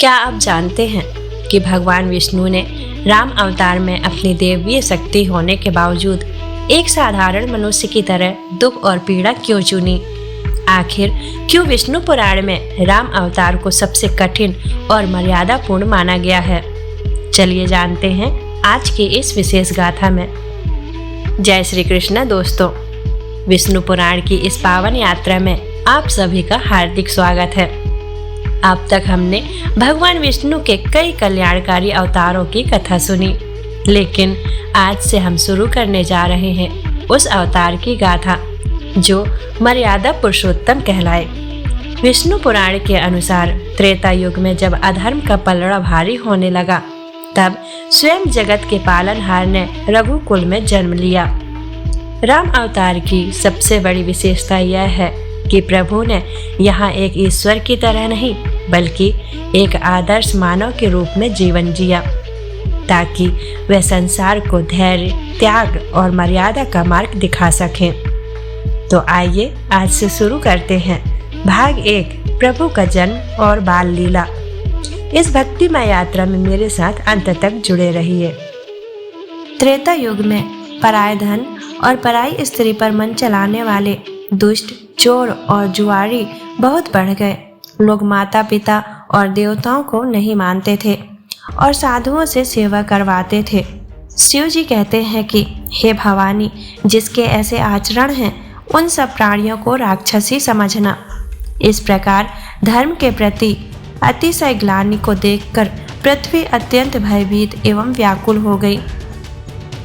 क्या आप जानते हैं कि भगवान विष्णु ने राम अवतार में अपनी दैवीय शक्ति होने के बावजूद एक साधारण मनुष्य की तरह दुख और पीड़ा क्यों चुनी? आखिर क्यों विष्णु पुराण में राम अवतार को सबसे कठिन और मर्यादापूर्ण माना गया है? चलिए जानते हैं आज की इस विशेष गाथा में। जय श्री कृष्ण दोस्तों, विष्णु पुराण की इस पावन यात्रा में आप सभी का हार्दिक स्वागत है। अब तक हमने भगवान विष्णु के कई कल्याणकारी अवतारों की कथा सुनी, लेकिन आज से हम शुरू करने जा रहे हैं उस अवतार की गाथा जो मर्यादा पुरुषोत्तम कहलाए। विष्णु पुराण के अनुसार त्रेता युग में जब अधर्म का पलड़ा भारी होने लगा, तब स्वयं जगत के पालनहार ने रघुकुल में जन्म लिया। राम अवतार की सबसे बड़ी विशेषता यह है कि प्रभु ने यहाँ एक ईश्वर की तरह नहीं बल्कि एक आदर्श मानव के रूप में जीवन जिया, ताकि वह संसार को धैर्य, त्याग और मर्यादा का मार्ग दिखा सकें। तो आइए आज से शुरू करते हैं भाग 1, प्रभु का जन्म और बाल लीला। इस भक्तिमय यात्रा में मेरे साथ अंत तक जुड़े रहिए। त्रेता युग में पराय धन और पराई स्त्री पर मन चलाने वाले दुष्ट, चोर और जुआरी बहुत बढ़ गए। लोग माता पिता और देवताओं को नहीं मानते थे और साधुओं से सेवा करवाते थे। शिव जी कहते हैं कि हे भवानी, जिसके ऐसे आचरण हैं उन सब प्राणियों को राक्षसी समझना। इस प्रकार धर्म के प्रति अतिशय ग्लानि को देखकर पृथ्वी अत्यंत भयभीत एवं व्याकुल हो गई।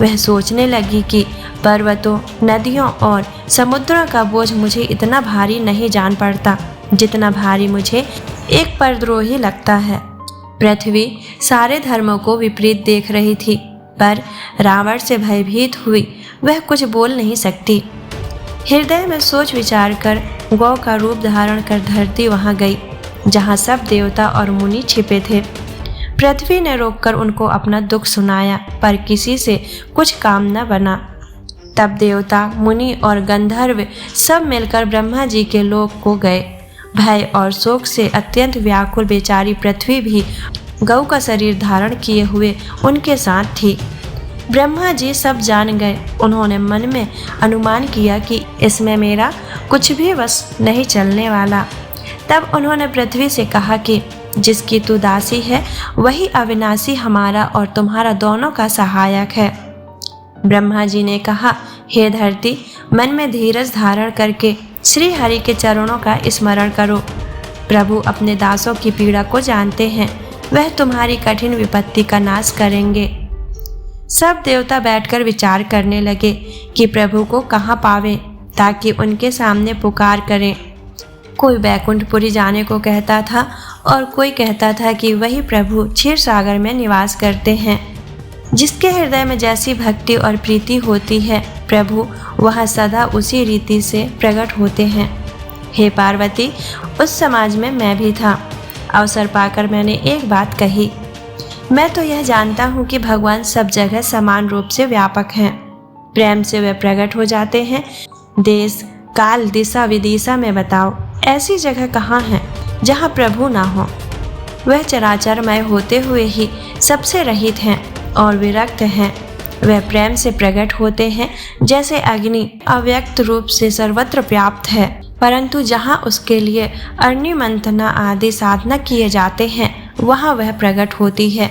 वह सोचने लगी कि पर्वतों, नदियों और समुद्रों का बोझ मुझे इतना भारी नहीं जान पड़ता जितना भारी मुझे एक परद्रोही लगता है। पृथ्वी सारे धर्मों को विपरीत देख रही थी, पर रावण से भयभीत हुई वह कुछ बोल नहीं सकती। हृदय में सोच विचार कर गौ का रूप धारण कर धरती वहां गई जहां सब देवता और मुनि छिपे थे। पृथ्वी ने रोककर उनको अपना दुख सुनाया, पर किसी से कुछ काम न बना। तब देवता, मुनि और गंधर्व सब मिलकर ब्रह्मा जी के लोक को गए। भय और शोक से अत्यंत व्याकुल बेचारी पृथ्वी भी गौ का शरीर धारण किए हुए उनके साथ थी। ब्रह्मा जी सब जान गए। उन्होंने मन में अनुमान किया कि इसमें मेरा कुछ भी वश नहीं चलने वाला। तब उन्होंने पृथ्वी से कहा कि जिसकी तू दासी है वही अविनाशी हमारा और तुम्हारा दोनों का सहायक है। ब्रह्मा जी ने कहा, हे धरती, मन में धीरज धारण करके श्री हरि के चरणों का स्मरण करो। प्रभु अपने दासों की पीड़ा को जानते हैं, वह तुम्हारी कठिन विपत्ति का नाश करेंगे। सब देवता बैठकर विचार करने लगे कि प्रभु को कहाँ पावे ताकि उनके सामने पुकार करें। कोई बैकुंठपुरी जाने को कहता था और कोई कहता था कि वही प्रभु क्षीर सागर में निवास करते हैं। जिसके हृदय में जैसी भक्ति और प्रीति होती है, प्रभु वह सदा उसी रीति से प्रकट होते हैं। हे पार्वती, उस समाज में मैं भी था। अवसर पाकर मैंने एक बात कही, मैं तो यह जानता हूँ कि भगवान सब जगह समान रूप से व्यापक हैं। प्रेम से वे प्रकट हो जाते हैं। देश, काल, दिशा, विदिशा में बताओ ऐसी जगह कहाँ है जहाँ प्रभु ना हो। वह चराचरमय होते हुए ही सबसे रहित हैं और विरक्त हैं। वह प्रेम से प्रकट होते हैं जैसे अग्नि अव्यक्त रूप से सर्वत्र व्याप्त है, परंतु जहाँ उसके लिए अग्नि मंथना आदि साधना किए जाते हैं वहाँ वह प्रकट होती है।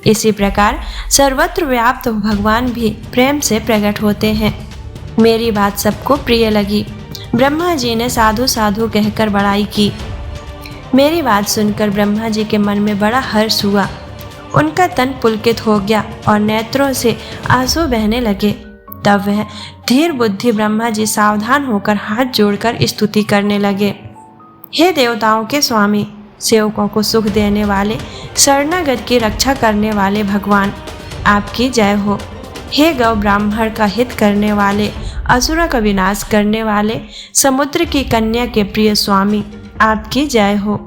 इसी प्रकार सर्वत्र व्याप्त भगवान भी प्रेम से प्रकट होते हैं। मेरी बात सबको प्रिय लगी। ब्रह्मा जी ने साधु साधु कहकर बड़ाई की। मेरी बात सुनकर ब्रह्मा जी के मन में बड़ा हर्ष हुआ। उनका तन पुलकित हो गया और नेत्रों से आंसू बहने लगे। तब वह धीर बुद्धि ब्रह्मा जी सावधान होकर हाथ जोड़कर स्तुति करने लगे। हे देवताओं के स्वामी, सेवकों को सुख देने वाले, शरणागत की रक्षा करने वाले भगवान, आपकी जय हो। हे गौ ब्राह्मण का हित करने वाले, असुरों का विनाश करने वाले, समुद्र की कन्या के प्रिय स्वामी, आपकी जय हो।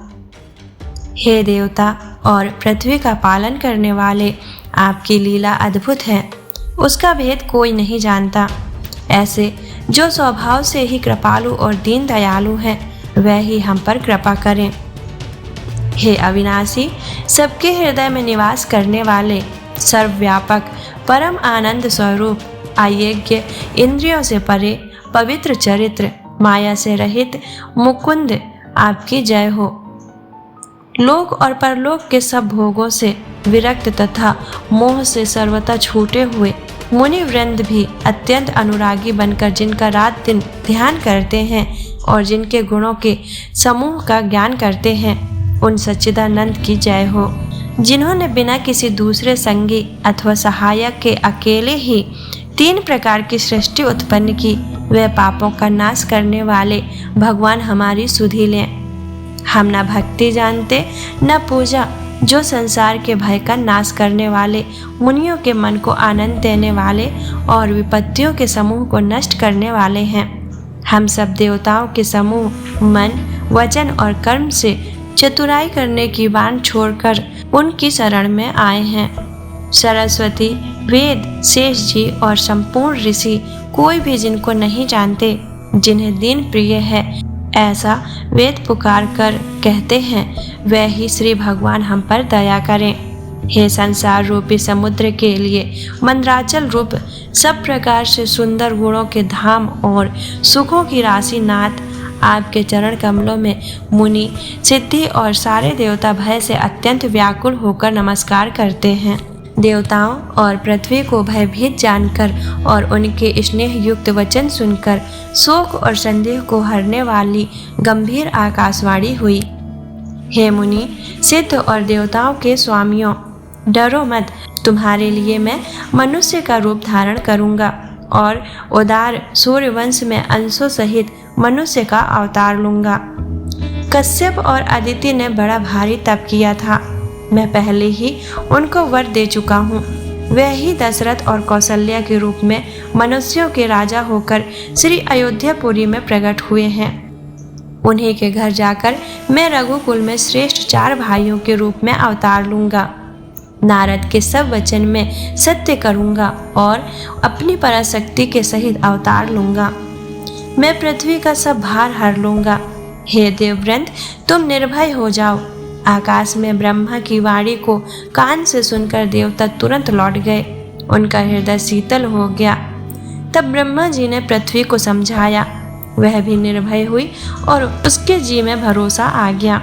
हे देवता और पृथ्वी का पालन करने वाले, आपकी लीला अद्भुत है, उसका भेद कोई नहीं जानता। ऐसे जो स्वभाव से ही कृपालु और दीन दयालु हैं, वह ही हम पर कृपा करें। हे अविनाशी, सबके हृदय में निवास करने वाले, सर्वव्यापक, परम आनंद स्वरूप, अयज्ञ, इंद्रियों से परे, पवित्र चरित्र, माया से रहित मुकुंद, आपकी जय हो। लोक और परलोक के सब भोगों से विरक्त तथा मोह से सर्वथा छूटे हुए मुनि वृंद भी अत्यंत अनुरागी बनकर जिनका रात दिन ध्यान करते हैं और जिनके गुणों के समूह का ज्ञान करते हैं, उन सच्चिदानंद की जय हो। जिन्होंने बिना किसी दूसरे संगी अथवा सहायक के अकेले ही 3 प्रकार की सृष्टि उत्पन्न की, वे पापों का नाश करने वाले भगवान हमारी सुधि लें। हम न भक्ति जानते न पूजा, जो संसार के भय का नाश करने वाले, मुनियों के मन को आनंद देने वाले और विपत्तियों के समूह को नष्ट करने वाले हैं। हम सब देवताओं के समूह मन, वचन और कर्म से चतुराई करने की बाण छोड़कर उनकी शरण में आए हैं। सरस्वती, वेद, शेष जी और संपूर्ण ऋषि कोई भी जिनको नहीं जानते, जिन्हें दीन प्रिय है, ऐसा वेद पुकार कर कहते हैं, वह ही श्री भगवान हम पर दया करें। हे संसार रूपी समुद्र के लिए मंदराचल रूप सब प्रकार से सुंदर गुणों के धाम और सुखों की राशि नाथ, आपके चरण कमलों में मुनि, सिद्धि और सारे देवता भय से अत्यंत व्याकुल होकर नमस्कार करते हैं। देवताओं और पृथ्वी को भयभीत जानकर और उनके स्नेह युक्त वचन सुनकर शोक और संदेह को हरने वाली गंभीर आकाशवाणी हुई। हे मुनि, सिद्ध और देवताओं के स्वामियों, डरो मत, तुम्हारे लिए मैं मनुष्य का रूप धारण करूंगा और उदार सूर्यवंश में अंशों सहित मनुष्य का अवतार लूंगा। कश्यप और अदिति ने बड़ा भारी तप किया था, मैं पहले ही उनको वर दे चुका हूँ। वह ही दशरथ और कौशल्या के रूप में मनुष्यों के राजा होकर श्री अयोध्यापुरी में प्रकट हुए हैं। उन्हीं के घर जाकर मैं रघुकुल में श्रेष्ठ 4 भाइयों के रूप में अवतार लूंगा। नारद के सब वचन में सत्य करूंगा और अपनी पराशक्ति के सहित अवतार लूंगा। मैं पृथ्वी का सब भार हर लूंगा। हे देववृंद, तुम निर्भय हो जाओ। आकाश में ब्रह्मा की वाणी को कान से सुनकर देवता तुरंत लौट गए, उनका हृदय शीतल हो गया। तब ब्रह्मा जी ने पृथ्वी को समझाया, वह भी निर्भय हुई और उसके जी में भरोसा आ गया।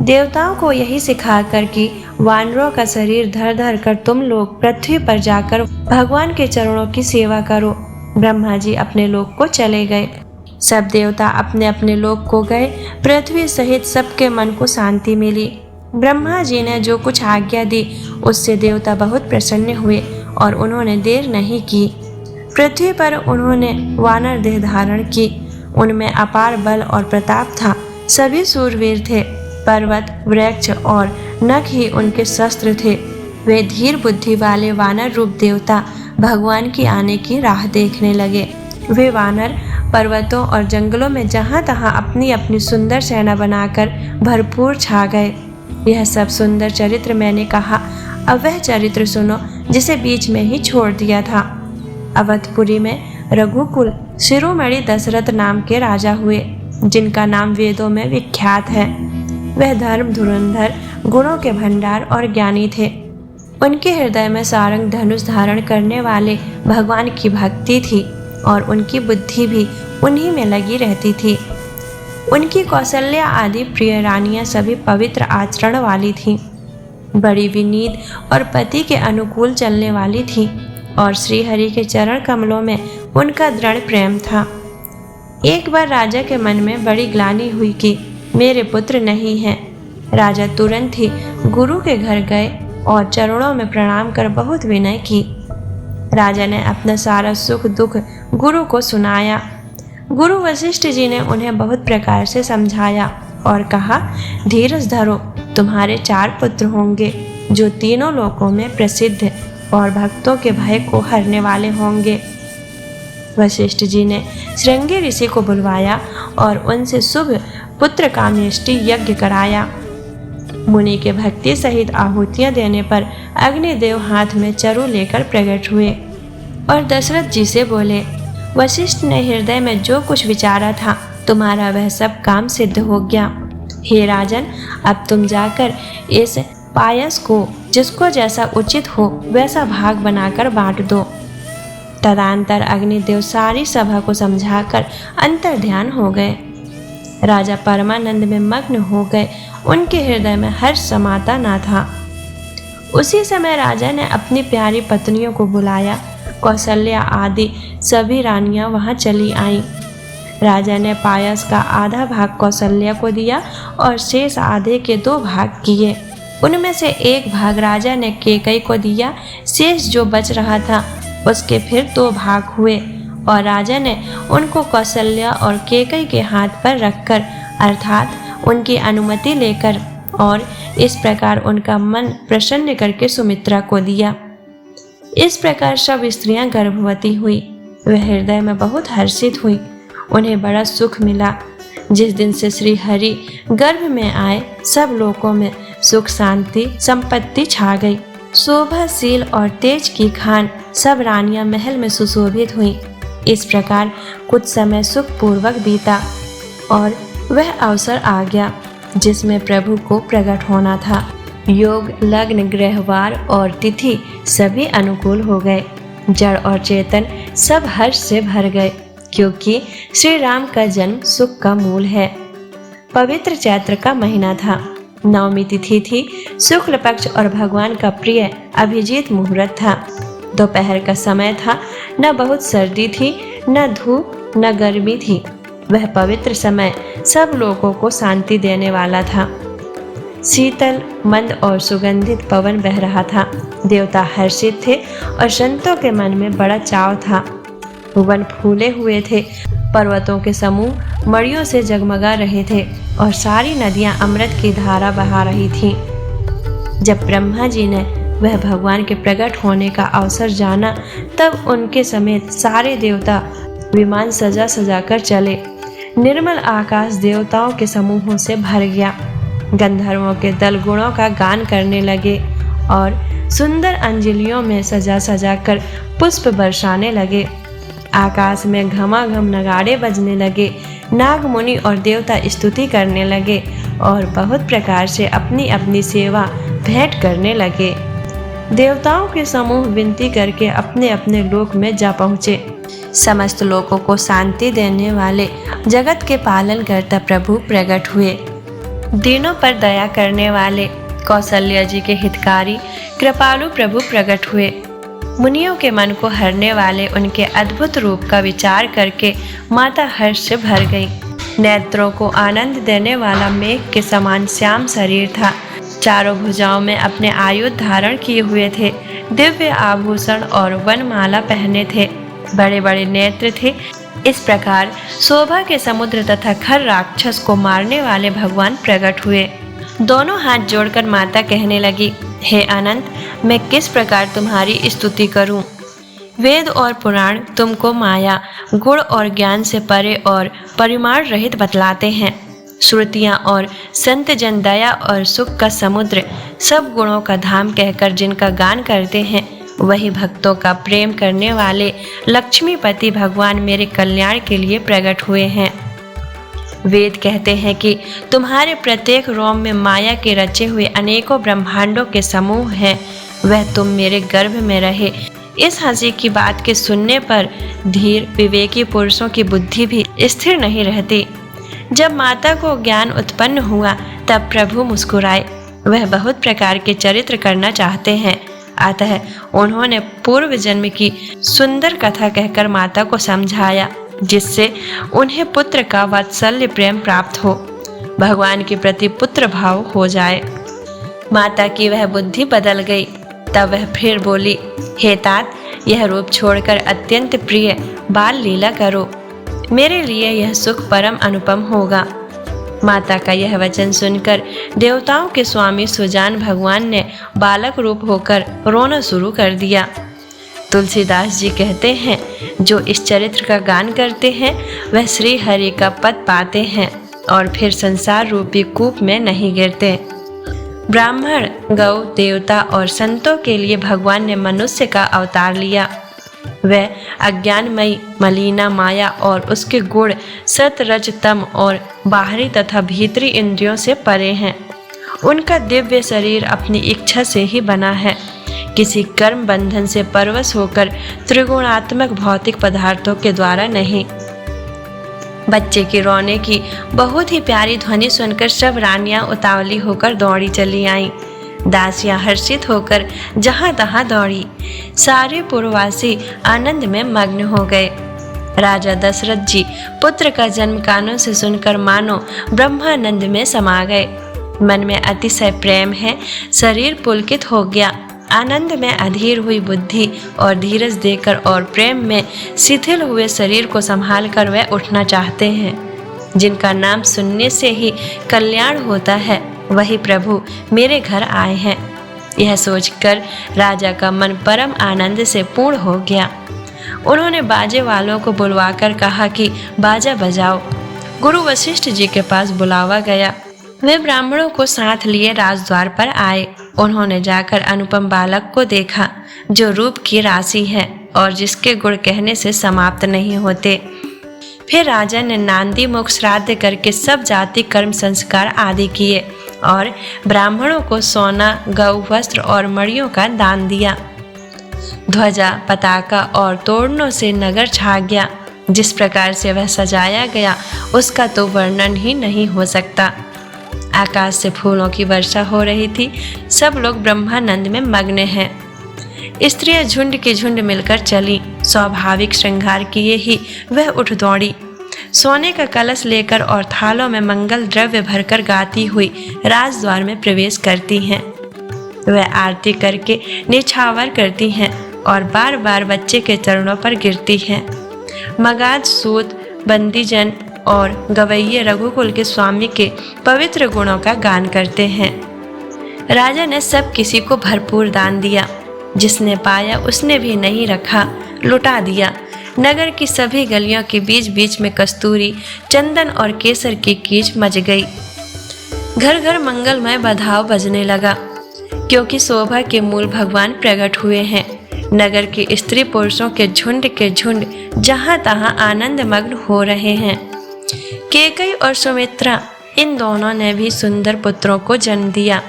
देवताओं को यही सिखाकर कि वानरों का शरीर धर धर कर तुम लोग पृथ्वी पर जाकर भगवान के चरणों की सेवा करो, ब्रह्मा जी अपने लोक को चले गए। सब देवता अपने अपने लोक को गए। पृथ्वी सहित सबके मन को शांति मिली। ब्रह्मा जी ने जो कुछ आज्ञा दी उससे देवता बहुत प्रसन्न हुए और उन्होंने देर नहीं की। पृथ्वी पर उन्होंने वानर देह धारण की। उनमें अपार बल और प्रताप था। सभी सूरवीर थे। पर्वत, वृक्ष और नख ही उनके शस्त्र थे। वे धीर बुद्धि वाले वानर रूप देवता भगवान की आने की राह देखने लगे। वे वानर पर्वतों और जंगलों में जहाँ तहाँ अपनी अपनी सुंदर सेना बनाकर भरपूर छा गए। यह सब सुंदर चरित्र मैंने कहा। अब वह चरित्र सुनो जिसे बीच में ही छोड़ दिया था। अवधपुरी में रघुकुल शिरोमणि दशरथ नाम के राजा हुए, जिनका नाम वेदों में विख्यात है। वह धर्म धुरंधर, गुणों के भंडार और ज्ञानी थे। उनके हृदय में सारंग धनुष धारण करने वाले भगवान की भक्ति थी और उनकी बुद्धि भी उन्हीं में लगी रहती थी। उनकी कौशल्या आदि प्रिय रानियां सभी पवित्र आचरण वाली थीं, बड़ी विनीत और पति के अनुकूल चलने वाली थीं और श्रीहरि के चरण कमलों में उनका दृढ़ प्रेम था। एक बार राजा के मन में बड़ी ग्लानि हुई कि मेरे पुत्र नहीं हैं। राजा तुरंत ही गुरु के घर गए और चरणों में प्रणाम कर बहुत विनय की। राजा ने अपना सारा सुख दुख गुरु को सुनाया। गुरु वशिष्ठ जी ने उन्हें बहुत प्रकार से समझाया और कहा, धीरज धरो, तुम्हारे 4 पुत्र होंगे जो तीनों लोकों में प्रसिद्ध और भक्तों के भय को हरने वाले होंगे। वशिष्ठ जी ने श्रृंगी ऋषि को बुलवाया और उनसे शुभ पुत्र कामेष्टि यज्ञ कराया। मुनि के भक्ति सहित आहुतियां देने पर अग्निदेव हाथ में चरु लेकर प्रकट हुए और दशरथ जी से बोले, वशिष्ठ ने हृदय में जो कुछ विचारा था, तुम्हारा वह सब काम सिद्ध हो गया। हे राजन, अब तुम जाकर इस पायस को जिसको जैसा उचित हो वैसा भाग बनाकर बांट दो। तदनंतर अग्निदेव सारी सभा को समझाकर अंतर्ध्यान हो गए। राजा परमानंद में मग्न हो गए। उनके हृदय में हर्ष समाता न था। उसी समय राजा ने अपनी प्यारी पत्नियों को बुलाया। कौशल्या आदि सभी रानियां वहां चली आईं। राजा ने पायस का आधा भाग कौशल्या को दिया और शेष आधे के 2 भाग किए। उनमें से एक भाग राजा ने कैकेयी को दिया। शेष जो बच रहा था उसके फिर 2 भाग हुए और राजा ने उनको कौशल्या और कैकेयी के हाथ पर रखकर अर्थात उनकी अनुमति लेकर और इस प्रकार उनका मन प्रसन्न करके सुमित्रा को दिया। इस प्रकार सब स्त्रियां गर्भवती हुई। वह हृदय में बहुत हर्षित हुई। उन्हें बड़ा सुख मिला। जिस दिन से श्री हरि गर्भ में आए सब लोगों में सुख शांति संपत्ति छा गई। शोभाशील और तेज की खान सब रानियां महल में सुशोभित हुई। इस प्रकार कुछ समय सुखपूर्वक बीता और वह अवसर आ गया जिसमें प्रभु को प्रकट होना था। योग, लग्न, ग्रहवार और तिथि सभी अनुकूल हो गए। जड़ और चेतन सब हर्ष से भर गए क्योंकि श्री राम का जन्म सुख का मूल है। पवित्र चैत्र का महीना था। नवमी तिथि थी। शुक्ल पक्ष और भगवान का प्रिय अभिजीत मुहूर्त था। दोपहर का समय था। न बहुत सर्दी थी, न धूप, न गर्मी थी। वह पवित्र समय सब लोगों को शांति देने वाला था। शीतल, मंद और सुगंधित पवन बह रहा था। देवता हर्षित थे और संतों के मन में बड़ा चाव था। वन फूले हुए थे। पर्वतों के समूह मणियों से जगमगा रहे थे और सारी नदियां अमृत की धारा बहा रही थीं। जब ब्रह्मा जी ने वह भगवान के प्रकट होने का अवसर जाना तब उनके समेत सारे देवता विमान सजा सजा कर चले। निर्मल आकाश देवताओं के समूहों से भर गया। गंधर्वों के दल गुणों का गान करने लगे और सुंदर अंजलियों में सजा सजा कर पुष्प बरसाने लगे। आकाश में घमाघम नगाड़े बजने लगे। नाग मुनि और देवता स्तुति करने लगे और बहुत प्रकार से अपनी अपनी सेवा भेंट करने लगे। देवताओं के समूह विनती करके अपने अपने लोक में जा पहुँचे। समस्त लोगों को शांति देने वाले जगत के पालन करता प्रभु प्रकट हुए। दीनों पर दया करने वाले कौशल्या जी के हितकारी कृपालु प्रभु प्रकट हुए। मुनियों के मन को हरने वाले उनके अद्भुत रूप का विचार करके माता हर्ष से भर गई। नेत्रों को आनंद देने वाला मेघ के समान श्याम शरीर था। चारों भुजाओं में अपने आयुध धारण किए हुए थे। दिव्य आभूषण और वनमाला पहने थे। बड़े बड़े नेत्र थे। इस प्रकार शोभा के समुद्र तथा खर राक्षस को मारने वाले भगवान प्रकट हुए। दोनों हाथ जोड़कर माता कहने लगी, हे अनंत, मैं किस प्रकार तुम्हारी स्तुति करूं? वेद और पुराण तुमको माया, गुण और ज्ञान से परे और परिमाण रहित बतलाते हैं। श्रुतियाँ और संत जन दया और सुख का समुद्र, सब गुणों का धाम कहकर जिनका गान करते हैं, वही भक्तों का प्रेम करने वाले लक्ष्मीपति भगवान मेरे कल्याण के लिए प्रकट हुए हैं। वेद कहते हैं कि तुम्हारे प्रत्येक रोम में माया के रचे हुए अनेकों ब्रह्मांडों के समूह हैं। वह तुम मेरे गर्भ में रहे। इस हंसी की बात के सुनने पर धीर विवेकी पुरुषों की बुद्धि भी स्थिर नहीं रहती। जब माता को ज्ञान उत्पन्न हुआ तब प्रभु मुस्कुराए। वह बहुत प्रकार के चरित्र करना चाहते हैं, अतः उन्होंने पूर्व जन्म की सुंदर कथा कहकर माता को समझाया, जिससे उन्हें पुत्र का वात्सल्य प्रेम प्राप्त हो, भगवान के प्रति पुत्र भाव हो जाए। माता की वह बुद्धि बदल गई। तब वह फिर बोली, हे तात, यह रूप छोड़कर अत्यंत प्रिय बाल लीला करो। मेरे लिए यह सुख परम अनुपम होगा। माता का यह वचन सुनकर देवताओं के स्वामी सुजान भगवान ने बालक रूप होकर रोना शुरू कर दिया। तुलसीदास जी कहते हैं, जो इस चरित्र का गान करते हैं वह श्री हरि का पद पाते हैं और फिर संसार रूपी कूप में नहीं गिरते। ब्राह्मण, गौ, देवता और संतों के लिए भगवान ने मनुष्य का अवतार लिया। वह अज्ञानमयी मलिना माया और उसके गुण सत रज तम और बाहरी तथा भीतरी इंद्रियों से परे हैं। उनका दिव्य शरीर अपनी इच्छा से ही बना है, किसी कर्म बंधन से परवश होकर त्रिगुणात्मक भौतिक पदार्थों के द्वारा नहीं। बच्चे की रोने की बहुत ही प्यारी ध्वनि सुनकर सब रानियां उतावली होकर दौड़ी चली आईं। दासियां हर्षित होकर जहां तहां दौड़ी। सारे पुरवासी आनंद में मग्न हो गए। राजा दशरथ जी पुत्र का जन्म कानों से सुनकर मानो ब्रह्मानंद में समा गए। मन में अतिशय प्रेम है, शरीर पुलकित हो गया। आनंद में अधीर हुई बुद्धि और धीरज देकर और प्रेम में शिथिल हुए शरीर को संभाल कर वे उठना चाहते हैं। जिनका नाम सुनने से ही कल्याण होता है, वही प्रभु मेरे घर आए हैं। यह सोचकर राजा का मन परम आनंद से पूर्ण हो गया। उन्होंने बाजे वालों को बुलवाकर कहा कि बाजा बजाओ। गुरु वशिष्ठ जी के पास बुलावा गया। वे ब्राह्मणों को साथ लिए राजद्वार पर आए। उन्होंने जाकर अनुपम बालक को देखा, जो रूप की राशि है और जिसके गुण कहने से समाप्त नहीं होते। फिर राजा ने नांदी मुख श्राद्ध करके सब जाति कर्म संस्कार आदि किए और ब्राह्मणों को सोना, गौ, वस्त्र और मणियों का दान दिया। ध्वजा, पताका और तोरणों से नगर छा गया। जिस प्रकार से वह सजाया गया, उसका तो वर्णन ही नहीं हो सकता। आकाश से फूलों की वर्षा हो रही थी। सब लोग ब्रह्मानंद में मग्न हैं। स्त्रियां झुंड के झुंड मिलकर चली। स्वाभाविक श्रृंगार किए ही वह उठ दौड़ी। सोने का कलश लेकर और थालों में मंगल द्रव्य भरकर गाती हुई राजद्वार में प्रवेश करती हैं। वह आरती करके निछावर करती हैं और बार बार बच्चे के चरणों पर गिरती हैं। मगाध, सूत, बंदीजन और गवैये रघुकुल के स्वामी के पवित्र गुणों का गान करते हैं। राजा ने सब किसी को भरपूर दान दिया। जिसने पाया उसने भी नहीं रखा, लुटा दिया। नगर की सभी गलियों के बीच बीच में कस्तूरी, चंदन और केसर की कीच मच गई। घर घर मंगलमय बधाव बजने लगा, क्योंकि शोभा के मूल भगवान प्रकट हुए हैं। नगर के स्त्री पुरुषों के झुंड जहां तहां आनंद मग्न हो रहे हैं। कैकेयी और सुमित्रा, इन दोनों ने भी सुंदर पुत्रों को जन्म दिया।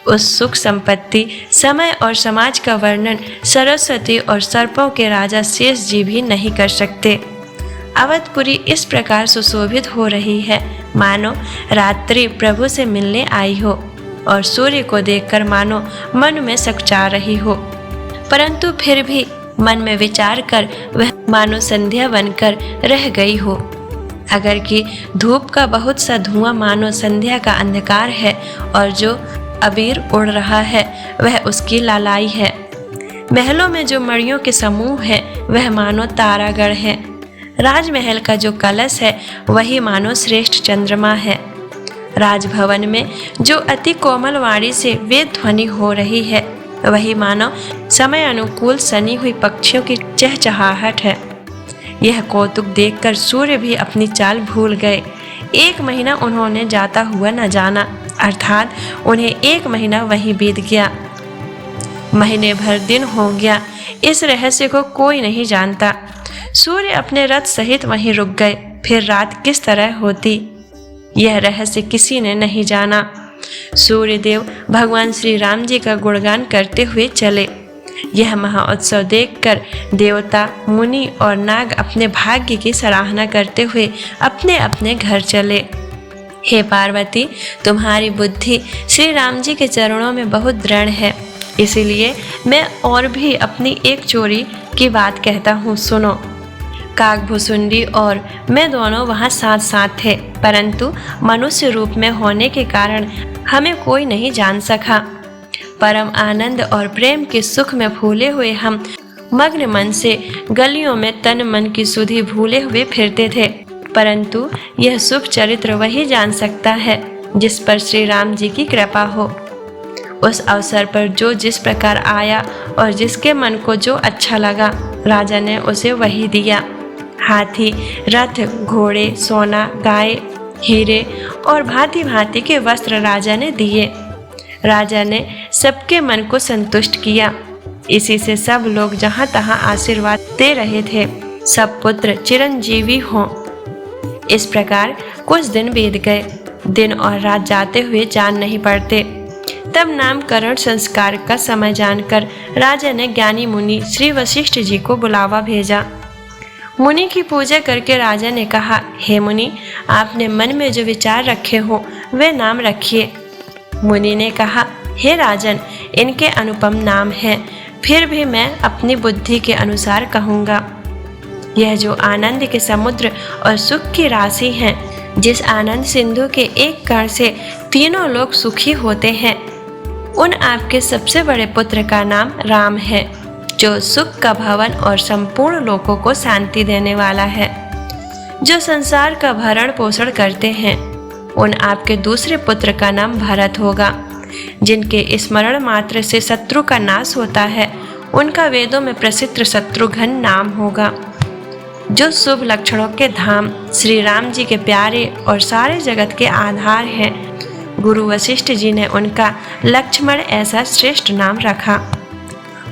उस सुख संपत्ति, समय और समाज का वर्णन सरस्वती और सर्पों के राजा शेष जी भी नहीं कर सकते। अवधपुरी इस प्रकार सुशोभित हो रही है, मानो रात्रि प्रभु से मिलने आई हो और सूर्य को देखकर मानो मन में सकचा रही हो। परंतु फिर भी मन में विचार कर वह मानो संध्या बनकर रह गई हो। अगर कि धूप का बहुत सा धुआं मानो संध्या का अंधकार है और जो अबीर उड़ रहा है वह उसकी लालाई है। महलों में जो मणियों के समूह है वह मानो तारागढ़ है। राजमहल का जो कलश है वही मानो श्रेष्ठ चंद्रमा है। राजभवन में जो अति कोमल वाणी से वेद ध्वनि हो रही है वही मानो समय अनुकूल सनी हुई पक्षियों की चहचहाहट है। यह कौतुक देखकर सूर्य भी अपनी चाल भूल गए। 1 महीना उन्होंने जाता हुआ न जाना, अर्थात उन्हें 1 महीना वहीं बीत गया। महीने भर दिन हो गया। इस रहस्य को कोई नहीं जानता। सूर्य अपने रथ सहित वहीं रुक गए। फिर रात किस तरह होती, यह रहस्य किसी ने नहीं जाना। सूर्यदेव भगवान श्री राम जी का गुणगान करते हुए चले। यह महाउत्सव देखकर देवता, मुनि और नाग अपने भाग्य की सराहना करते हुए अपने अपने घर चले। हे पार्वती, तुम्हारी बुद्धि श्री राम जी के चरणों में बहुत दृढ़ है, इसीलिए मैं और भी अपनी एक चोरी की बात कहता हूँ, सुनो। काकभुसुंडी और मैं दोनों वहाँ साथ साथ थे, परंतु मनुष्य रूप में होने के कारण हमें कोई नहीं जान सका। परम आनंद और प्रेम के सुख में फूले हुए हम मग्न मन से गलियों में तन मन की सुधि भूले हुए फिरते थे, परंतु यह शुभ चरित्र वही जान सकता है जिस पर श्री राम जी की कृपा हो। उस अवसर पर जो जिस प्रकार आया और जिसके मन को जो अच्छा लगा, राजा ने उसे वही दिया। हाथी, रथ, घोड़े, सोना, गाय, हीरे और भांति भांति के वस्त्र राजा ने दिए। राजा ने सबके मन को संतुष्ट किया। इसी से सब लोग जहाँ तहाँ आशीर्वाद दे रहे थे, सब पुत्र चिरंजीवी हों। इस प्रकार कुछ दिन बीत गए। दिन और रात जाते हुए जान नहीं पड़ते। तब नामकरण संस्कार का समय जानकर राजा ने ज्ञानी मुनि श्री वशिष्ठ जी को बुलावा भेजा। मुनि की पूजा करके राजा ने कहा, हे मुनि, आपने मन में जो विचार रखे हो वे नाम रखिए। मुनि ने कहा, हे राजन, इनके अनुपम नाम हैं, फिर भी मैं अपनी बुद्धि के अनुसार कहूँगा। यह जो आनंद के समुद्र और सुख की राशि हैं, जिस आनंद सिंधु के एक कण से तीनों लोग सुखी होते हैं, उन आपके सबसे बड़े पुत्र का नाम राम है, जो सुख का भवन और संपूर्ण लोकों को शांति देने वाला है। जो संसार का भरण पोषण करते हैं, उन आपके दूसरे पुत्र का नाम भरत होगा, जिनके स्मरण मात्र से शत्रु का नाश होता है। उनका वेदों में प्रसिद्ध शत्रुघ्न नाम होगा। जो शुभ लक्षणों के धाम श्री राम जी के प्यारे और सारे जगत के आधार हैं, गुरु वशिष्ठ जी ने उनका लक्ष्मण ऐसा श्रेष्ठ नाम रखा।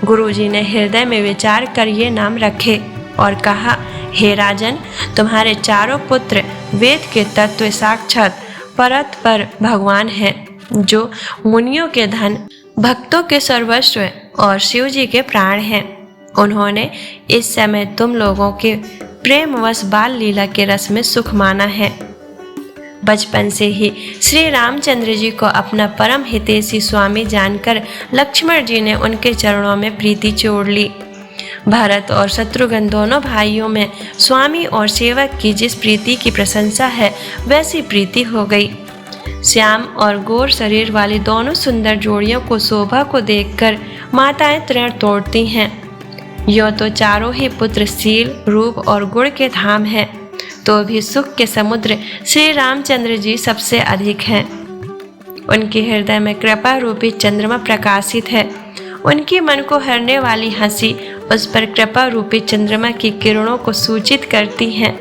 गुरु जी ने हृदय में विचार कर ये नाम रखे और कहा, हे राजन, तुम्हारे चारों पुत्र वेद के तत्व साक्षात परतपर भगवान हैं, जो मुनियों के धन, भक्तों के सर्वस्व और शिव जी के प्राण हैं। उन्होंने इस समय तुम लोगों के प्रेमवश बाल लीला के रस में सुख माना है। बचपन से ही श्री रामचंद्र जी को अपना परम हितैषी स्वामी जानकर लक्ष्मण जी ने उनके चरणों में प्रीति जोड़ ली। भरत और शत्रुघ्न दोनों भाइयों में स्वामी और सेवक की जिस प्रीति की प्रशंसा है, वैसी प्रीति हो गई। श्याम और गोर शरीर वाली दोनों सुंदर जोड़ियों को शोभा को देखकर माताएं तृण तोड़ती हैं। यो तो चारों ही पुत्र शील, रूप और गुण के धाम हैं, तो भी सुख के समुद्र श्री रामचंद्र जी सबसे अधिक हैं। उनके हृदय में कृपा रूपी चंद्रमा प्रकाशित है। उनकी मन को हरने वाली हंसी उस पर कृपा रूपी चंद्रमा की किरणों को सूचित करती हैं।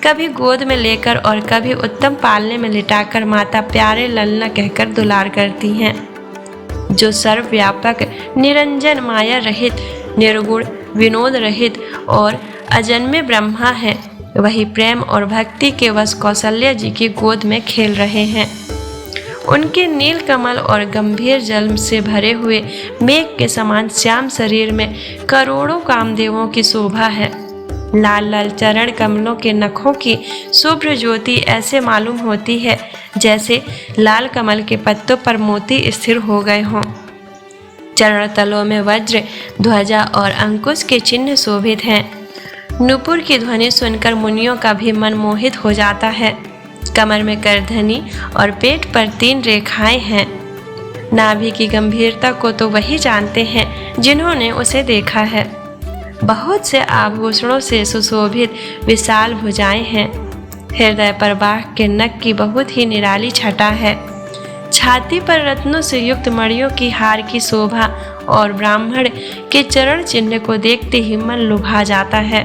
कभी गोद में लेकर और कभी उत्तम पालने में लिटाकर माता प्यारे ललना कहकर दुलार करती हैं। जो सर्वव्यापक, निरंजन, माया रहित, निर्गुण, विनोद रहित और अजन्मे ब्रह्मा है, वही प्रेम और भक्ति के वश कौशल्या जी की गोद में खेल रहे हैं। उनके नील कमल और गंभीर जल से भरे हुए मेघ के समान श्याम शरीर में करोड़ों कामदेवों की शोभा है। लाल लाल चरण कमलों के नखों की शुभ्र ज्योति ऐसे मालूम होती है जैसे लाल कमल के पत्तों पर मोती स्थिर हो गए हों। चरण तलों में वज्र, ध्वजा और अंकुश के चिन्ह शोभित हैं। नूपुर की ध्वनि सुनकर मुनियों का भी मन मोहित हो जाता है। कमर में करधनी और पेट पर 3 रेखाएं हैं। नाभि की गंभीरता को तो वही जानते हैं जिन्होंने उसे देखा है। बहुत से आभूषणों से सुशोभित विशाल भुजाएं हैं। हृदय पर बाघ के नख की बहुत ही निराली छटा है। छाती पर रत्नों से युक्त मणियों की हार की शोभा और ब्राह्मण के चरण चिन्ह को देखते ही मन लुभा जाता है।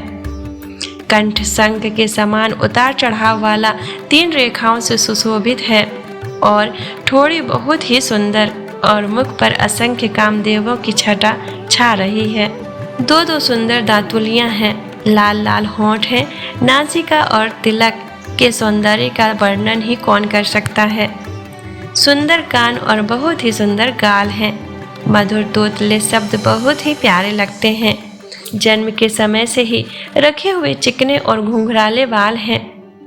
कंठ शंख के समान उतार चढ़ाव वाला 3 रेखाओं से सुशोभित है और थोड़ी बहुत ही सुंदर, और मुख पर असंख्य कामदेवों की छटा छा रही है। 2 सुंदर दांतुलियां हैं। लाल लाल होंठ हैं। नासिका और तिलक के सौंदर्य का वर्णन ही कौन कर सकता है। सुंदर कान और बहुत ही सुंदर गाल हैं। मधुर तोतले शब्द बहुत ही प्यारे लगते हैं। जन्म के समय से ही रखे हुए चिकने और घुंघराले बाल हैं,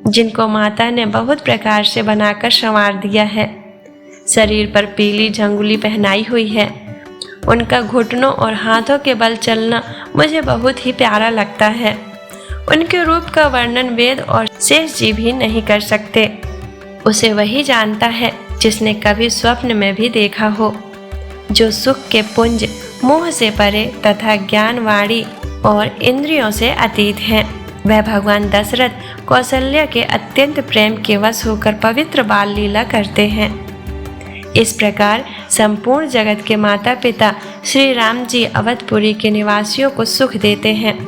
जिनको माता ने बहुत प्रकार से बनाकर संवार दिया है। शरीर पर पीली झंगुली पहनाई हुई है। उनका घुटनों और हाथों के बल चलना मुझे बहुत ही प्यारा लगता है। उनके रूप का वर्णन वेद और शेष जी भी नहीं कर सकते। उसे वही जानता है जिसने कभी स्वप्न में भी देखा हो। जो सुख के पुंज, मोह से परे तथा ज्ञान, वाणी और इंद्रियों से अतीत हैं, वह भगवान दशरथ कौशल्या के अत्यंत प्रेम के वश होकर पवित्र बाल लीला करते हैं। इस प्रकार संपूर्ण जगत के माता पिता श्री राम जी अवधपुरी के निवासियों को सुख देते हैं,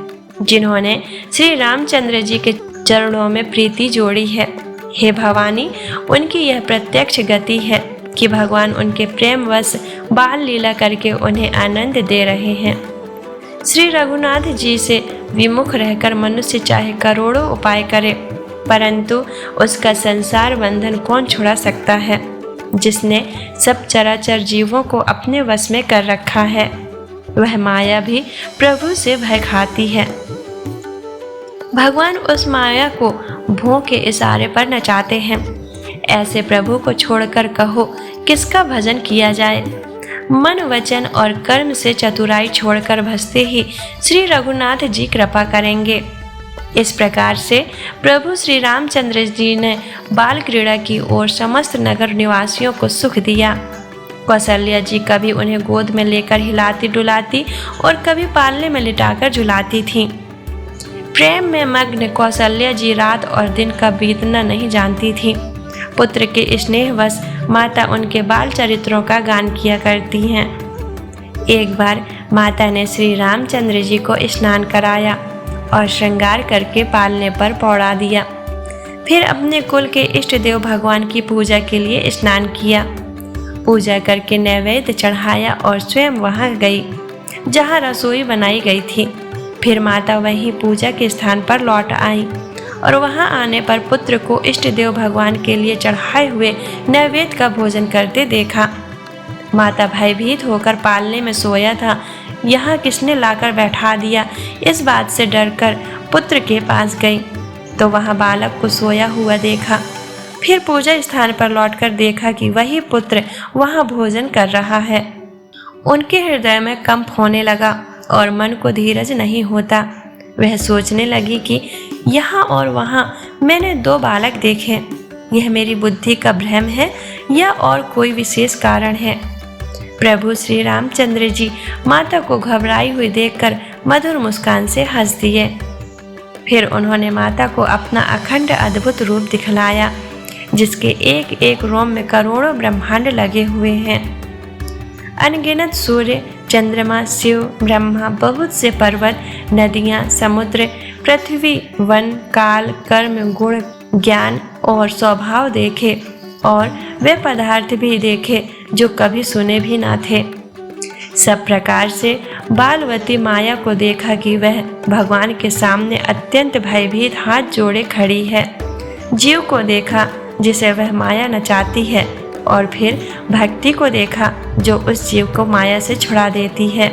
जिन्होंने श्री रामचंद्र जी के चरणों में प्रीति जोड़ी है। हे भवानी, उनकी यह प्रत्यक्ष गति है कि भगवान उनके प्रेम वश बाल लीला करके उन्हें आनंद दे रहे हैं। श्री रघुनाथ जी से विमुख रहकर मनुष्य चाहे करोड़ों उपाय करे, परंतु उसका संसार बंधन कौन छुड़ा सकता है, जिसने सब चराचर जीवों को अपने वश में कर रखा है। वह माया भी प्रभु से भय खाती है। भगवान उस माया को भों के इशारे पर नचाते हैं। ऐसे प्रभु को छोड़कर कहो किसका भजन किया जाए। मन, वचन और कर्म से चतुराई छोड़कर भजते ही श्री रघुनाथ जी कृपा करेंगे। इस प्रकार से प्रभु श्री रामचंद्र जी ने बाल क्रीड़ा की ओर समस्त नगर निवासियों को सुख दिया। कौशल्या जी कभी उन्हें गोद में लेकर हिलाती डुलाती और कभी पालने में लिटाकर झुलाती थीं। प्रेम में मग्न कौशल्या जी रात और दिन का बीतना नहीं जानती थीं। पुत्र के स्नेहवश माता उनके बाल चरित्रों का गान किया करती हैं। एक बार माता ने श्री रामचंद्र जी को स्नान कराया और श्रृंगार करके पालने पर पौड़ा दिया। फिर अपने कुल के इष्ट देव भगवान की पूजा के लिए स्नान किया। पूजा करके नैवेद्य चढ़ाया और स्वयं वहां गई जहां रसोई बनाई गई थी। फिर माता वहीं पूजा के स्थान पर लौट आई और वहां आने पर पुत्र को इष्ट देव भगवान के लिए चढ़ाए हुए नैवेद्य का भोजन करते देखा। माता भयभीत होकर पालने में सोया था, यहाँ किसने लाकर बैठा दिया, इस बात से डरकर पुत्र के पास गई तो वहाँ बालक को सोया हुआ देखा। फिर पूजा स्थान पर लौटकर देखा कि वही पुत्र वहाँ भोजन कर रहा है। उनके हृदय में कंप होने लगा और मन को धीरज नहीं होता। वह सोचने लगी कि यहाँ और वहाँ मैंने दो बालक देखे, यह मेरी बुद्धि का भ्रम है या और कोई विशेष कारण है। प्रभु श्री रामचंद्र जी माता को घबराई हुई देखकर मधुर मुस्कान से हंस दिए। फिर उन्होंने माता को अपना अखंड अद्भुत रूप दिखलाया, जिसके एक एक रोम में करोड़ों ब्रह्मांड लगे हुए हैं। अनगिनत सूर्य, चंद्रमा, शिव, ब्रह्मा, बहुत से पर्वत, नदियाँ, समुद्र, पृथ्वी, वन, काल, कर्म, गुण, ज्ञान और स्वभाव देखे और वे पदार्थ भी देखे जो कभी सुने भी ना थे। सब प्रकार से बालवती माया को देखा कि वह भगवान के सामने अत्यंत भयभीत हाथ जोड़े खड़ी है। जीव को देखा जिसे वह माया नचाती है और फिर भक्ति को देखा जो उस जीव को माया से छुड़ा देती है।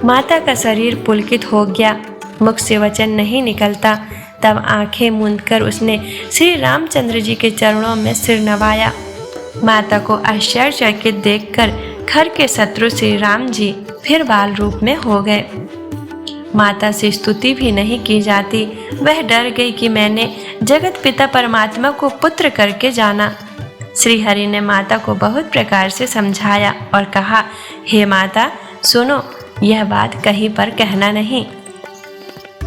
माता का शरीर पुलकित हो गया, मुख से वचन नहीं निकलता। तब आंखें मूंदकर उसने श्री रामचंद्र जी के चरणों में सिर नवाया। माता को आश्चर्यचकित देखकर घर के शत्रु श्री राम जी फिर बाल रूप में हो गए। माता से स्तुति भी नहीं की जाती। वह डर गई कि मैंने जगत पिता परमात्मा को पुत्र करके जाना। श्री हरि ने माता को बहुत प्रकार से समझाया और कहा, हे माता सुनो, यह बात कहीं पर कहना नहीं।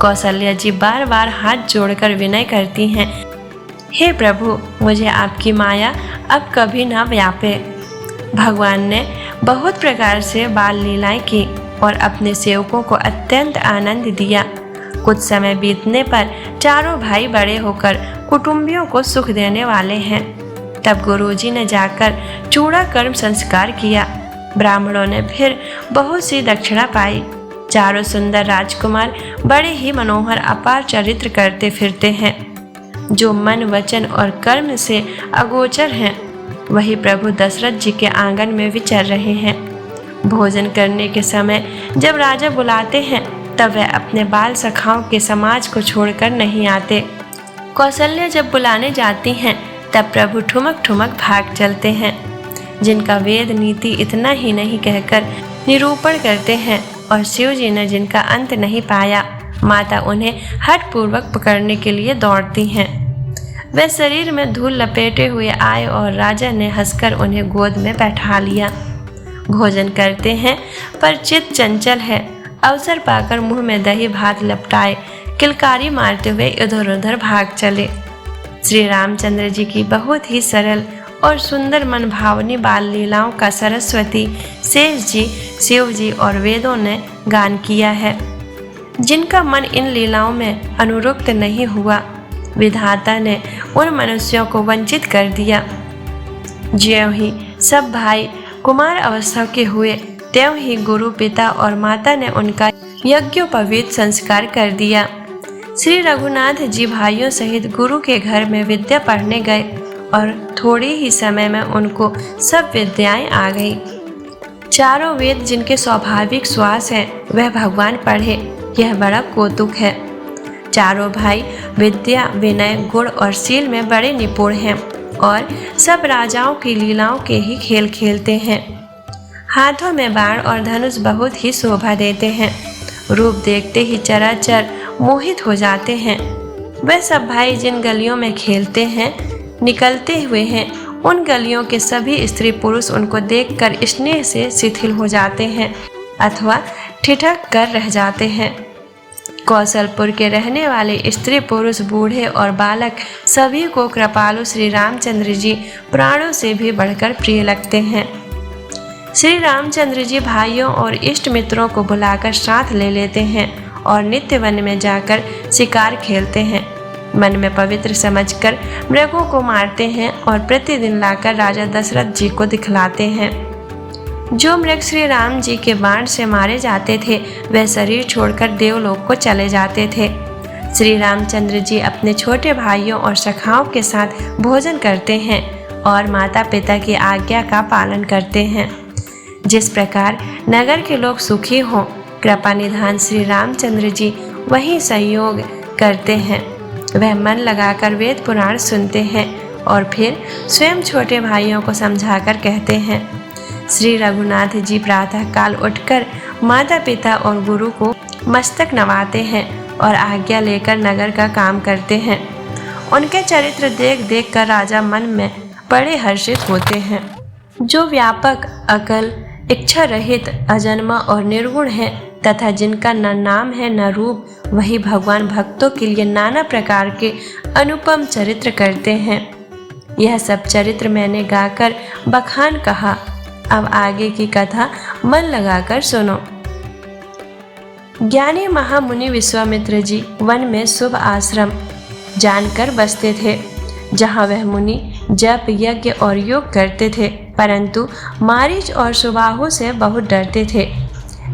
कौशल्या जी बार बार हाथ जोड़कर विनय करती हैं, हे प्रभु मुझे आपकी माया अब कभी ना व्यापे। भगवान ने बहुत प्रकार से बाल लीलाएं की और अपने सेवकों को अत्यंत आनंद दिया। कुछ समय बीतने पर चारों भाई बड़े होकर कुटुंबियों को सुख देने वाले हैं। तब गुरुजी ने जाकर चूड़ा कर्म संस्कार किया। ब्राह्मणों ने फिर बहुत सी दक्षिणा पाई। चारों सुंदर राजकुमार बड़े ही मनोहर अपार चरित्र करते फिरते हैं। जो मन, वचन और कर्म से अगोचर हैं, वही प्रभु दशरथ जी के आंगन में विचर रहे हैं। भोजन करने के समय जब राजा बुलाते हैं तब वह अपने बाल सखाओं के समाज को छोड़कर नहीं आते। कौशल्या जब बुलाने जाती हैं तब प्रभु ठुमक ठुमक भाग चलते हैं। जिनका वेद नीति इतना ही नहीं कहकर निरूपण करते हैं और शिव जी ने जिनका अंत नहीं पाया, माता उन्हें हठ पूर्वक पकड़ने के लिए दौड़ती हैं। वे शरीर में धूल लपेटे हुए आए और राजा ने हंसकर उन्हें गोद में बैठा लिया। भोजन करते हैं पर चित्त चंचल है। अवसर पाकर मुंह में दही भात लपटाए किलकारी मारते हुए इधर उधर भाग चले। श्री रामचंद्र जी की बहुत ही सरल और सुंदर मन भावनी बाल लीलाओं का सरस्वती, शेष जी, शिव जी और वेदों ने गान किया है। जिनका मन इन लीलाओं में अनुरक्त नहीं हुआ, विधाता ने उन मनुष्यों को वंचित कर दिया। ज्यों ही सब भाई कुमार अवस्था के हुए, त्यों ही गुरु, पिता और माता ने उनका यज्ञोपवीत संस्कार कर दिया। श्री रघुनाथ जी भाइयों सहित गुरु के घर में विद्या पढ़ने गए और थोड़े ही समय में उनको सब विद्याएं आ गई। चारों वेद जिनके स्वाभाविक श्वास हैं वह भगवान पढ़े, यह बड़ा कौतुक है। चारों भाई विद्या, विनय, गुण और शील में बड़े निपुण हैं और सब राजाओं की लीलाओं के ही खेल खेलते हैं। हाथों में बाण और धनुष बहुत ही शोभा देते हैं। रूप देखते ही चराचर मोहित हो जाते हैं। वह सब भाई जिन गलियों में खेलते हैं, निकलते हुए हैं, उन गलियों के सभी स्त्री पुरुष उनको देखकर स्नेह से शिथिल हो जाते हैं अथवा ठिठक कर रह जाते हैं। कौशलपुर के रहने वाले स्त्री पुरुष, बूढ़े और बालक सभी को कृपालु श्री रामचंद्र जी प्राणों से भी बढ़कर प्रिय लगते हैं। श्री रामचंद्र जी भाइयों और इष्ट मित्रों को बुलाकर साथ ले लेते हैं और नित्य वन में जाकर शिकार खेलते हैं। मन में पवित्र समझकर मृगों को मारते हैं और प्रतिदिन लाकर राजा दशरथ जी को दिखलाते हैं। जो मृग श्री राम जी के बाण से मारे जाते थे वह शरीर छोड़कर देवलोक को चले जाते थे। श्री रामचंद्र जी अपने छोटे भाइयों और सखाओं के साथ भोजन करते हैं और माता पिता की आज्ञा का पालन करते हैं। जिस प्रकार नगर के लोग सुखी हों, कृपा निधान श्री रामचंद्र जी वही सहयोग करते हैं। वह मन लगाकर वेद पुराण सुनते हैं और फिर स्वयं छोटे भाइयों को समझाकर कहते हैं। श्री रघुनाथ जी प्रातः काल उठकर माता पिता और गुरु को मस्तक नवाते हैं और आज्ञा लेकर नगर का काम करते हैं। उनके चरित्र देख देख कर राजा मन में बड़े हर्षित होते हैं। जो व्यापक, अकल, इच्छा रहित, अजन्मा और निर्गुण है तथा जिनका न नाम है न रूप, वही भगवान भक्तों के लिए नाना प्रकार के अनुपम चरित्र करते हैं। यह सब चरित्र मैंने गाकर बखान कहा। अब आगे की कथा मन लगाकर सुनो। ज्ञानी महामुनि विश्वामित्र जी वन में शुभ आश्रम जानकर बसते थे, जहाँ वह मुनि जप, यज्ञ और योग करते थे, परंतु मारीच और सुबाहु से बहुत डरते थे।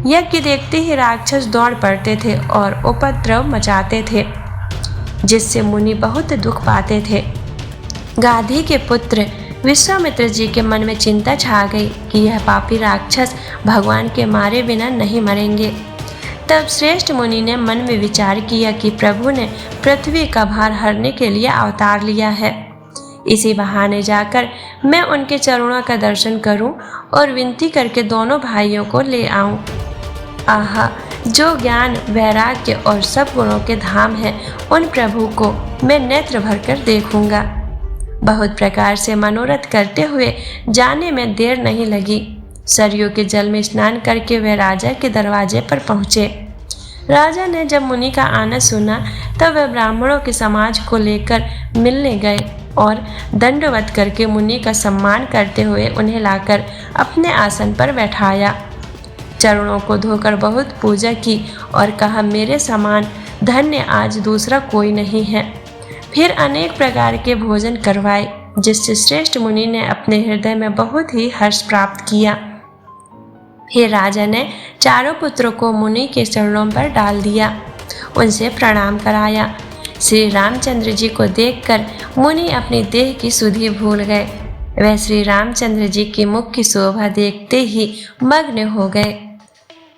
यज्ञ देखते ही राक्षस दौड़ पड़ते थे और उपद्रव मचाते थे, जिससे मुनि बहुत दुख पाते थे। गाधी के पुत्र विश्वामित्र जी के मन में चिंता छा गई कि यह पापी राक्षस भगवान के मारे बिना नहीं मरेंगे। तब श्रेष्ठ मुनि ने मन में विचार किया कि प्रभु ने पृथ्वी का भार हरने के लिए अवतार लिया है। इसी बहाने जाकर मैं उनके चरणों का दर्शन करूं और विनती करके दोनों भाइयों को ले आऊं। आहा, जो ज्ञान, वैराग्य और सब गुणों के धाम है, उन प्रभु को मैं नेत्र भरकर देखूंगा। बहुत प्रकार से मनोरथ करते हुए जाने में देर नहीं लगी। सरयू के जल में स्नान करके वे राजा के दरवाजे पर पहुँचे। राजा ने जब मुनि का आना सुना तब वह ब्राह्मणों के समाज को लेकर मिलने गए और दंडवत करके मुनि का सम्मान करते हुए उन्हें लाकर अपने आसन पर बैठाया। चरणों को धोकर बहुत पूजा की और कहा, मेरे समान धन्य आज दूसरा कोई नहीं है। फिर अनेक प्रकार के भोजन करवाए, जिससे श्रेष्ठ मुनि ने अपने हृदय में बहुत ही हर्ष प्राप्त किया। फिर राजा ने चारों पुत्रों को मुनि के चरणों पर डाल दिया, उनसे प्रणाम कराया। श्री रामचंद्र जी को देखकर मुनि अपनी देह की सुधि भूल गए। वह श्री रामचंद्र जी की मुख की शोभा देखते ही मग्न हो गए,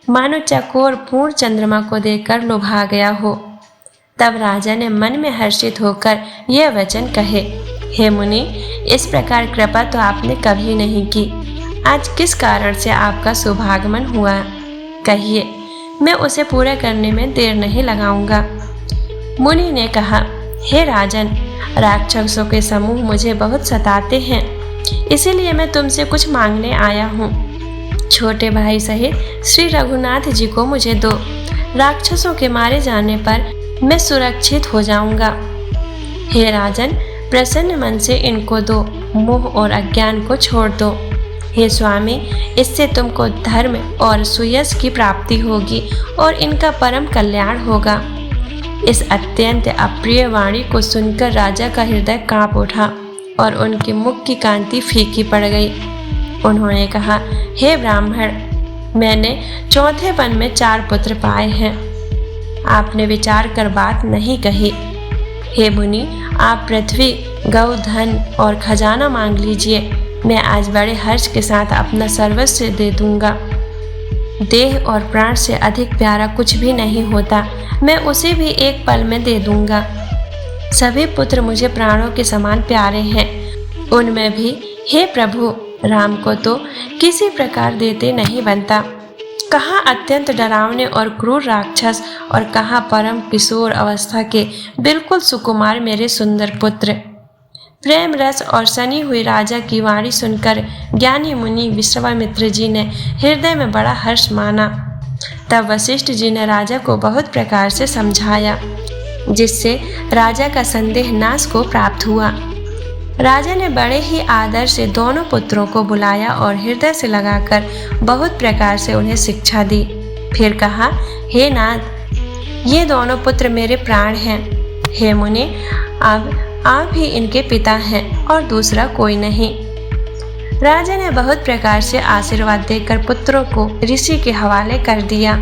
मानो चकोर पूर्ण चंद्रमा को देखकर लुभा गया हो। तब राजा ने मन में हर्षित होकर यह वचन कहे, हे मुनि, इस प्रकार कृपा तो आपने कभी नहीं की। आज किस कारण से आपका शुभागमन हुआ, कहिए, मैं उसे पूरा करने में देर नहीं लगाऊंगा। मुनि ने कहा, हे राजन, राक्षसों के समूह मुझे बहुत सताते हैं, इसीलिए मैं तुमसे कुछ मांगने आया हूँ। छोटे भाई सहित श्री रघुनाथ जी को मुझे दो। राक्षसों के मारे जाने पर मैं सुरक्षित हो जाऊंगा। हे राजन, प्रसन्न मन से इनको दो, मोह और अज्ञान को छोड़ दो। हे स्वामी, इससे तुमको धर्म और सुयश की प्राप्ति होगी और इनका परम कल्याण होगा। इस अत्यंत अप्रिय वाणी को सुनकर राजा का हृदय कांप उठा और उनके मुख की कांति फीकी पड़ गई। उन्होंने कहा, हे ब्राह्मण, मैंने चौथेपन में 4 पुत्र पाए हैं। आपने विचार कर बात नहीं कही। हे मुनि, आप पृथ्वी, गौ, धन और खजाना मांग लीजिए। मैं आज बड़े हर्ष के साथ अपना सर्वस्व दे दूंगा। देह और प्राण से अधिक प्यारा कुछ भी नहीं होता। मैं उसे भी एक पल में दे दूंगा। सभी पुत्र मुझे प्राणों के समान प्यारे हैं। उनमें भी हे प्रभु, राम को तो किसी प्रकार देते नहीं बनता। कहाँ अत्यंत डरावने और क्रूर राक्षस और कहाँ परम किशोर अवस्था के बिल्कुल सुकुमार मेरे सुंदर पुत्र। प्रेम रस और सनी हुई राजा की वाणी सुनकर ज्ञानी मुनि विश्वामित्र जी ने हृदय में बड़ा हर्ष माना। तब वशिष्ठ जी ने राजा को बहुत प्रकार से समझाया, जिससे राजा का संदेह नाश को प्राप्त हुआ। राजा ने बड़े ही आदर से दोनों पुत्रों को बुलाया और हृदय से लगाकर बहुत प्रकार से उन्हें शिक्षा दी। फिर कहा, हे नाथ, ये दोनों पुत्र मेरे प्राण हैं। हे मुनि, अब आप ही इनके पिता हैं और दूसरा कोई नहीं। राजा ने बहुत प्रकार से आशीर्वाद देकर पुत्रों को ऋषि के हवाले कर दिया।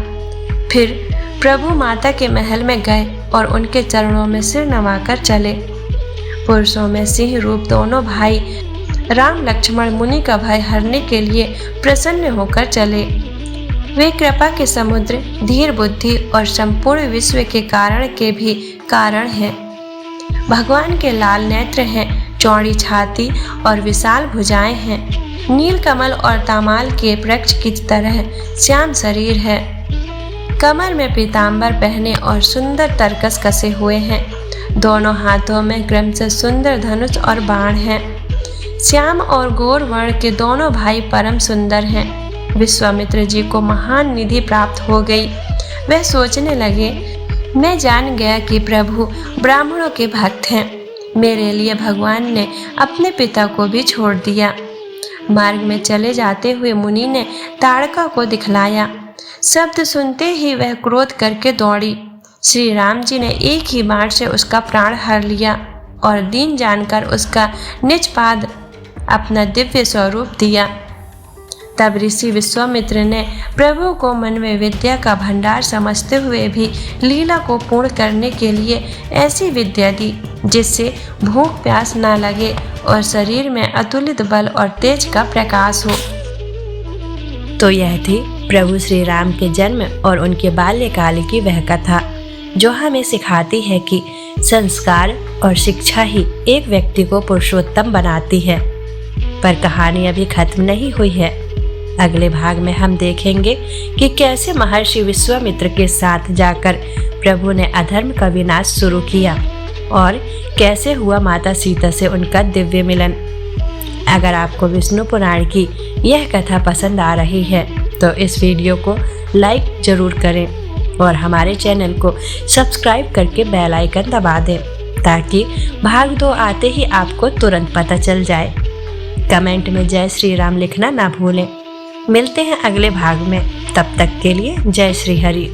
फिर प्रभु माता के महल में गए और उनके चरणों में सिर नवाकर चले। पुरुषों में सिंह रूप दोनों भाई राम लक्ष्मण मुनि का भय हरने के लिए प्रसन्न होकर चले। वे कृपा के समुद्र, धीर बुद्धि और संपूर्ण विश्व के कारण के भी कारण हैं। भगवान के लाल नेत्र हैं, चौड़ी छाती और विशाल भुजाएं हैं। नील कमल और तामाल के वृक्ष की तरह श्याम शरीर है। कमर में पीतांबर पहने और सुंदर तरकस कसे हुए हैं। दोनों हाथों में क्रमशः सुंदर धनुष और बाण हैं। श्याम और गौर वर्ण के दोनों भाई परम सुंदर हैं। विश्वामित्र जी को महान निधि प्राप्त हो गई। वह सोचने लगे, मैं जान गया कि प्रभु ब्राह्मणों के भक्त हैं। मेरे लिए भगवान ने अपने पिता को भी छोड़ दिया। मार्ग में चले जाते हुए मुनि ने ताड़का को दिखलाया। शब्द सुनते ही वह क्रोध करके दौड़ी। श्री राम जी ने एक ही बाण से उसका प्राण हर लिया और दीन जानकर उसका निज पाद अपना दिव्य स्वरूप दिया। तब ऋषि विश्वामित्र ने प्रभु को मन में विद्या का भंडार समझते हुए भी लीला को पूर्ण करने के लिए ऐसी विद्या दी जिससे भूख प्यास न लगे और शरीर में अतुलित बल और तेज का प्रकाश हो। तो यह थी प्रभु श्री राम के जन्म और उनके बाल्यकाल की वह कथा, जो हमें सिखाती है कि संस्कार और शिक्षा ही एक व्यक्ति को पुरुषोत्तम बनाती है। पर कहानी अभी खत्म नहीं हुई है। अगले भाग में हम देखेंगे कि कैसे महर्षि विश्वामित्र के साथ जाकर प्रभु ने अधर्म का विनाश शुरू किया और कैसे हुआ माता सीता से उनका दिव्य मिलन। अगर आपको विष्णु पुराण की यह कथा पसंद आ रही है तो इस वीडियो को लाइक जरूर करें और हमारे चैनल को सब्सक्राइब करके बेल आइकन दबा दें ताकि भाग 2 आते ही आपको तुरंत पता चल जाए। कमेंट में जय श्री राम लिखना ना भूलें। मिलते हैं अगले भाग में, तब तक के लिए जय श्री हरि।